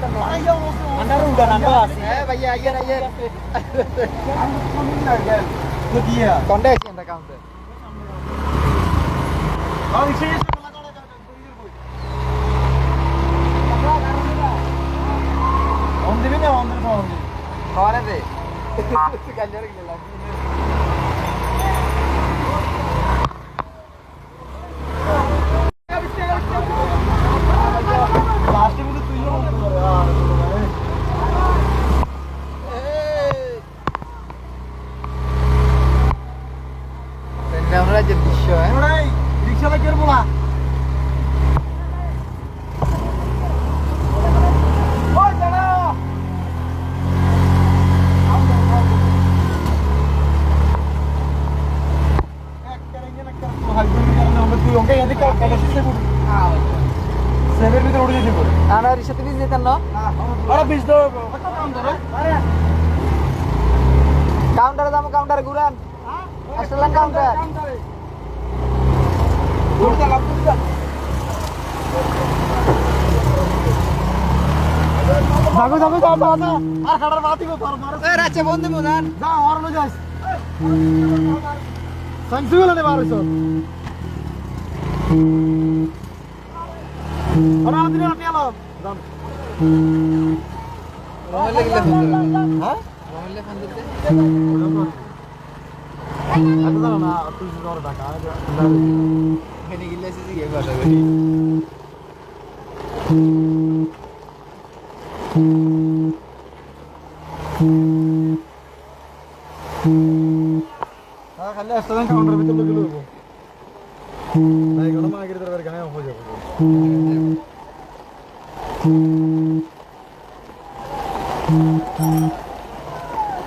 Anda udah nambah sih. भैया आइए आइए तो दिया कौन-सा है anda counter और इसे on দিবি না on দিবি on দিবি खाने दे कल्चर के लिए लास्ट में तो तू ही हो यार আমরা যে দৃশ্য ওই রিকশা লাগের বলা ওই দাঁড়া এক করেंगे না कर तो हाईवे में जाना हम तू होंगे यदि का कैसे से बोल सेवन में तो उड़ जाती बोल আমরা রিসাতে বিজ দিতেন না अरे बीच दो कत काम करे अरे কাউন্টারে দাম কাউন্টারে ঘুরান আসলাম কাউন্টার ঘুরতে লাগবে যা जागो जागो जा जा আর খাড়ার বাতি কো তোর মারে এ রাচে বন্ধু মুদান যা আর লো যাস সংসুল নে মারছ ওরা দিন আটিয়ালো দাম রহলে গিলা ফোন হ্যাঁ রহলে ফোন দিতে আচ্ছা দাঁড়া না তুই জোর ডাকা এখানে গিলা সিসি গে কথা কই হ্যাঁ খালি আসলে কাউন্টার ভিতরে ঢুকে লইব নাই কোন মাগির দরবার গানে হয়ে যাবে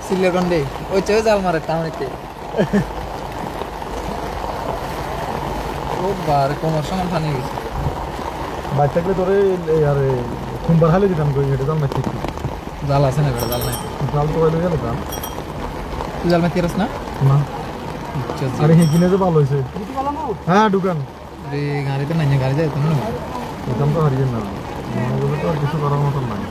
সিলেকন্ডে ওই চয়ে জাল মারে টাউনেতে ও বার কোমর সমান পানি গেছে বাচ্চাকে তোরে আরে কুম্বার হালে দিতাম কই এটা জাল মারতে জাল আছে না জাল নাই জাল তো হইলো গেল দাম তুই জাল মারতে পারছ না না আচ্ছা আরে কিনে যে ভালো হইছে হ্যাঁ দোকান রে গাড়িতে নাই গাড়ি যাইতো না দোকান তো হারিয়ে না মনে করলে তো আর কিছু করার মতন নাই